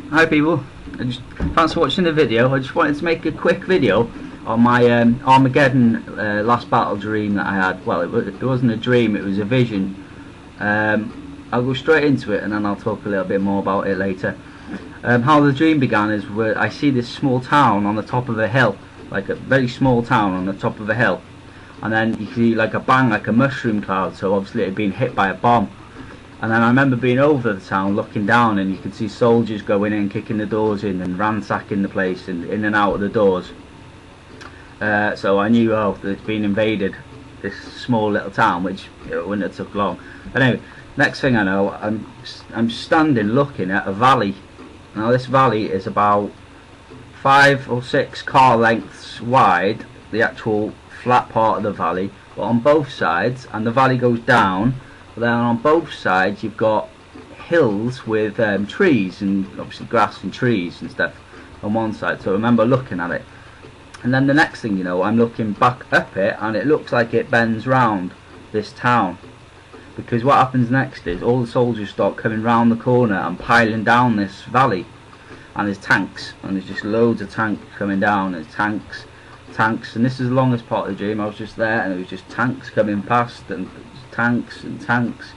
Hi people, thanks for watching the video. I just wanted to make a quick video on my Armageddon last battle dream that I had. Well, it wasn't a dream, it was a vision. I'll go straight into it and then I'll talk a little bit more about it later. How the dream began is where I see this small town on the top of a hill, like a very small town on the top of a hill, and then you see like a bang, like a mushroom cloud, so obviously it had been hit by a bomb. And then I remember being over the town looking down, and you could see soldiers going in, kicking the doors in and ransacking the place and in and out of the doors. So I knew, oh, they'd been invaded, this small little town, which wouldn't have took long. But anyway, next thing I know, I'm standing looking at a valley. Now this valley is about 5 or 6 car lengths wide, the actual flat part of the valley, but on both sides, and the valley goes down. But then on both sides you've got hills with trees, and obviously grass and trees and stuff on one side. So I remember looking at it, and then the next thing you know, I'm looking back up it, and it looks like it bends round this town, because what happens next is all the soldiers start coming round the corner and piling down this valley, and there's tanks, and there's just loads of tanks coming down. There's tanks, and this is the longest part of the dream. I was just there and it was just tanks coming past, and tanks and tanks,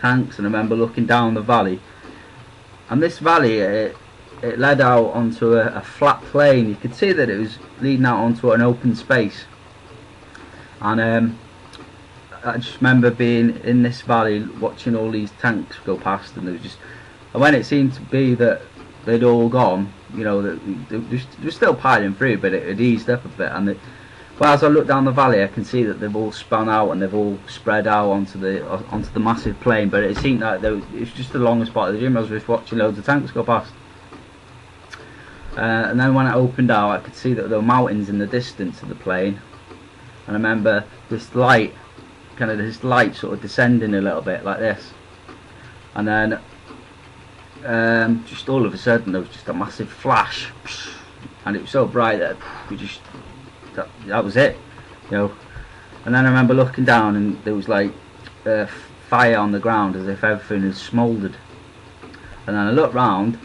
and I remember looking down the valley, and this valley it led out onto a flat plain. You could see that it was leading out onto an open space, and I just remember being in this valley watching all these tanks go past, and there was just, and when it seemed to be that they'd all gone, you know, they were still piling through, but it had eased up a bit, and well, as I look down the valley, I can see that they've all spun out and they've all spread out onto the massive plain. But it seemed like it's just the longest part of the dream. I was just watching loads of tanks go past, and then when I opened out, I could see that there were mountains in the distance of the plain. And I remember this light sort of descending a little bit like this, and then just all of a sudden there was just a massive flash, and it was so bright that we just. That was it, you know. And then I remember looking down, and there was like fire on the ground, as if everything had smouldered. And then I looked round,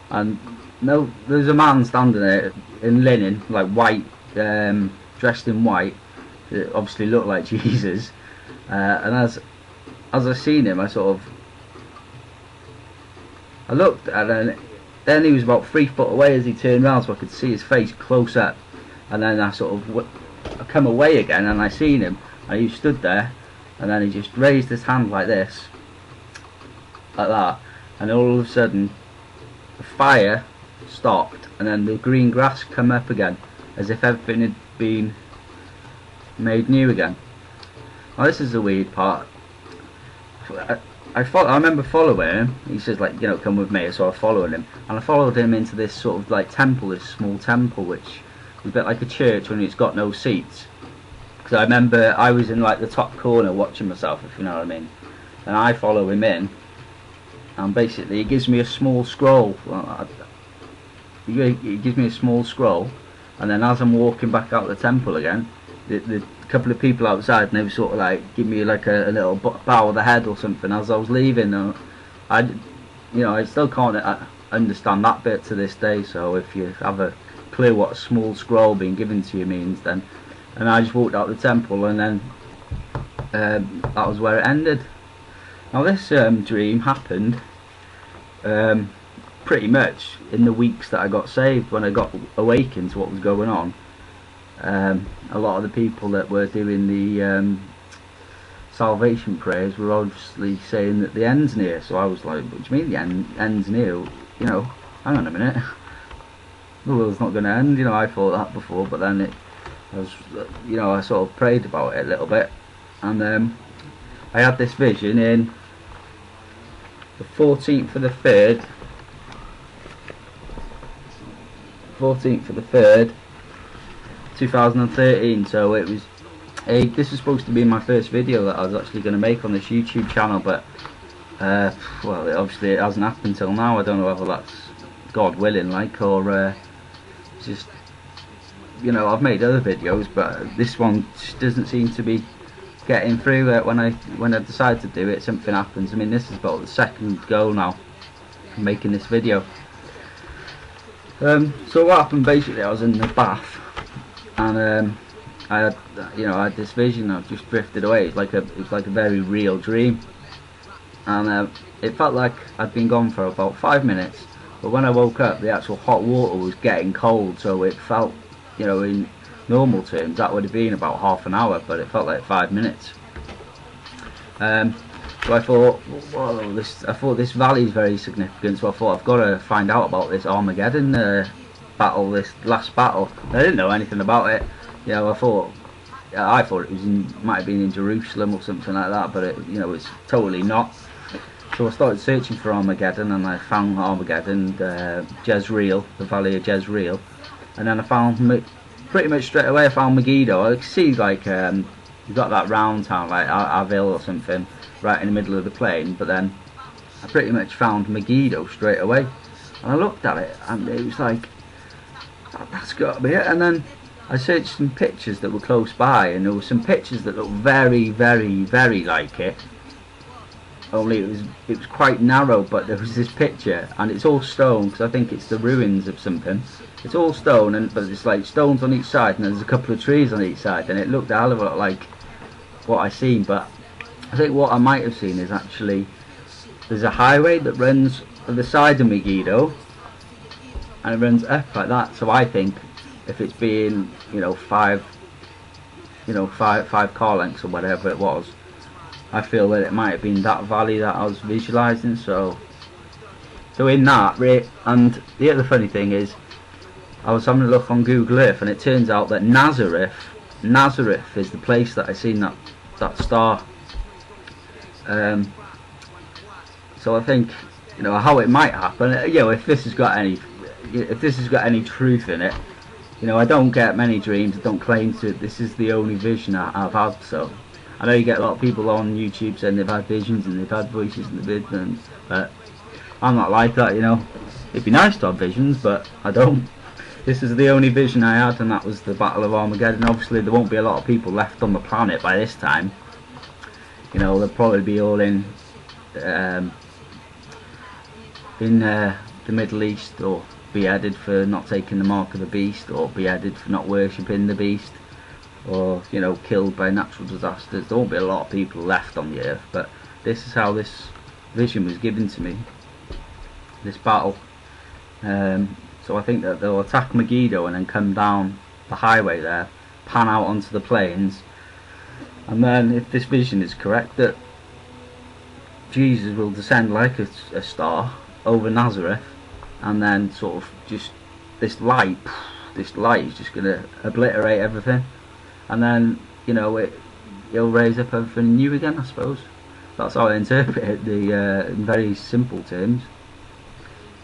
and no, there's a man standing there in linen, like white, dressed in white. It obviously looked like Jesus. And as I seen him, I looked, and then he was about 3 foot away as he turned round, so I could see his face close up. And then I I come away again, and I seen him, and he stood there, and then he just raised his hand like this, like that, and all of a sudden the fire stopped, and then the green grass come up again, as if everything had been made new again. Now this is the weird part. I remember following him. He says, like, you know, come with me, so I followed him, and I followed him into this sort of like temple, this small temple, which a bit like a church when it's got no seats. Because I remember I was in like the top corner watching myself, if you know what I mean, and I follow him in, and basically he gives me a small scroll. He gives me a small scroll, and then as I'm walking back out the temple again, the couple of people outside, and they were sort of like give me like a little bow of the head or something as I was leaving. I still can't understand that bit to this day. So if you have a clue what a small scroll being given to you means, then, and I just walked out the temple, and then that was where it ended. Now this dream happened pretty much in the weeks that I got saved, when I got awakened to what was going on. A lot of the people that were doing the salvation prayers were obviously saying that the end's near, so I was like, what do you mean the end's near? You know, hang on a minute, the world's not going to end, you know. I thought that before, but then I sort of prayed about it a little bit, and I had this vision in the 14th of the 3rd 2013. So it was this was supposed to be my first video that I was actually going to make on this YouTube channel, but well, obviously it hasn't happened till now. I don't know whether that's God willing, like, or just, you know, I've made other videos, but this one just doesn't seem to be getting through. When I decide to do it, something happens. I mean, this is about the second go now making this video. So what happened basically, I was in the bath, and I had, I had this vision. I just drifted away. It was like a very real dream, and it felt like I'd been gone for about 5 minutes. But when I woke up, the actual hot water was getting cold, so it felt, in normal terms, that would have been about half an hour, but it felt like 5 minutes. So I thought, well, this valley is very significant. So I thought, I've got to find out about this Armageddon battle, this last battle. I didn't know anything about it. I thought it was might have been in Jerusalem or something like that, but it's totally not. So I started searching for Armageddon, and I found Armageddon, Jezreel, the Valley of Jezreel, and then I found pretty much straight away. I found Megiddo. I could see like you've got that round town like Avil or something right in the middle of the plain, but then I pretty much found Megiddo straight away, and I looked at it and it was like, that's got to be it. And then I searched some pictures that were close by, and there were some pictures that looked very, very, very like it. Only it was quite narrow, but there was this picture, and it's all stone, because I think it's the ruins of something. It's all stone, but it's like stones on each side, and there's a couple of trees on each side, and it looked a hell of a lot like what I seen. But I think what I might have seen is actually there's a highway that runs on the side of Megiddo, and it runs up like that. So I think if it's being five car lengths or whatever it was, I feel that it might have been that valley that I was visualising. So in that, and the other funny thing is, I was having a look on Google Earth, and it turns out that Nazareth is the place that I seen that star. So I think how it might happen. If this has got any truth in it, I don't get many dreams. I don't claim to. This is the only vision I've had. So I know you get a lot of people on YouTube saying they've had visions and they've had voices in the visions, but I'm not like that. It'd be nice to have visions, but I don't. This is the only vision I had, and that was the Battle of Armageddon. Obviously, there won't be a lot of people left on the planet by this time. They'll probably be all in the Middle East, or beheaded for not taking the mark of the beast, or beheaded for not worshipping the beast, or killed by natural disasters. There won't be a lot of people left on the earth. But this is how this vision was given to me, this battle. So I think that they'll attack Megiddo and then come down the highway there, pan out onto the plains, and then if this vision is correct, that Jesus will descend like a star over Nazareth, and then sort of just this light is just going to obliterate everything, and then it'll raise up everything new again, I suppose. That's how I interpret it, in very simple terms.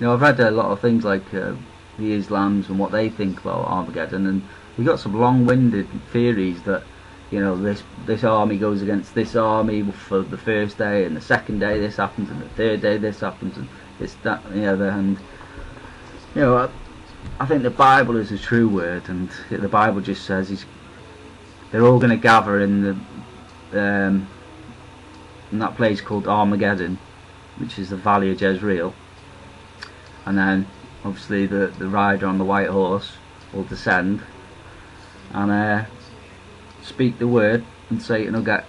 I've read a lot of things like the Islams and what they think about Armageddon, and we've got some long-winded theories that this army goes against this army for the first day, and the second day this happens, and the third day this happens, and this, that, and the other. And I think the Bible is a true word, and the Bible just says they're all going to gather in that place called Armageddon, which is the Valley of Jezreel. And then obviously the rider on the white horse will descend and speak the word, and Satan will get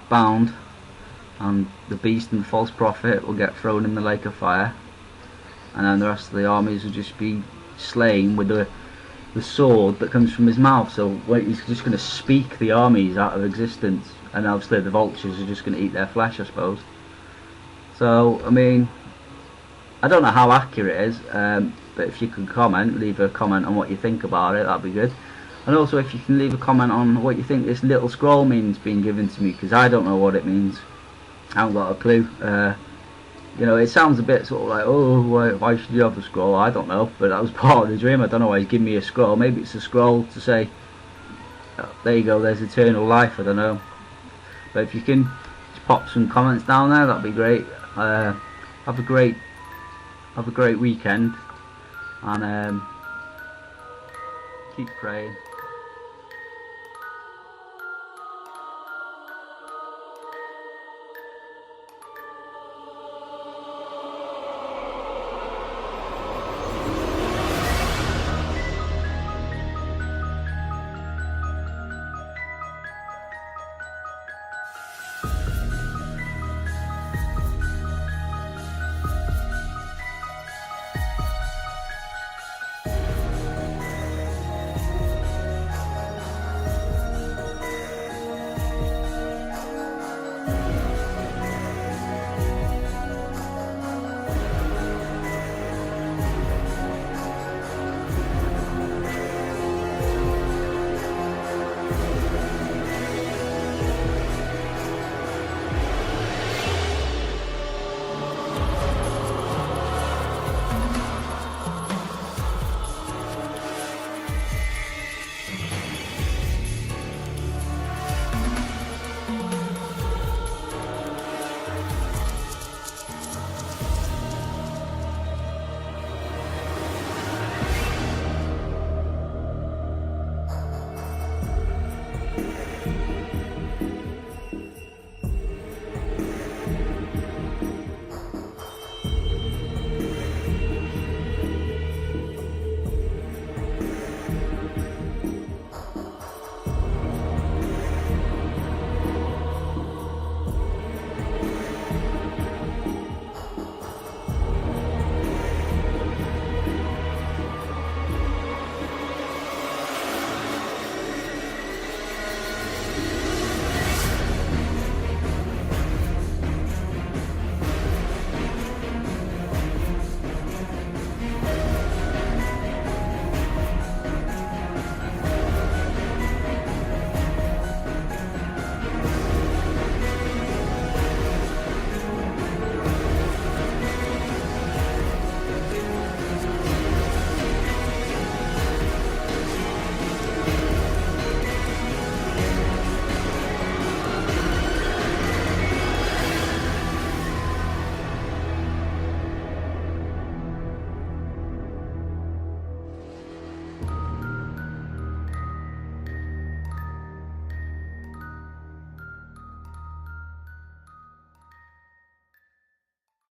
bound, and the beast and the false prophet will get thrown in the lake of fire, and then the rest of the armies will just be slain with the sword that comes from his mouth. So he's just going to speak the armies out of existence, and obviously the vultures are just going to eat their flesh, I suppose. So I mean, I don't know how accurate it is, but if you could leave a comment on what you think about it, that'd be good. And also if you can leave a comment on what you think this little scroll means being given to me, because I don't know what it means. I haven't got a clue. It sounds a bit sort of like, oh, why should you have a scroll? I don't know, but that was part of the dream. I don't know why he's giving me a scroll. Maybe it's a scroll to say, oh, there you go, there's eternal life. I don't know. But if you can just pop some comments down there, that'd be great. Have a great weekend, and keep praying.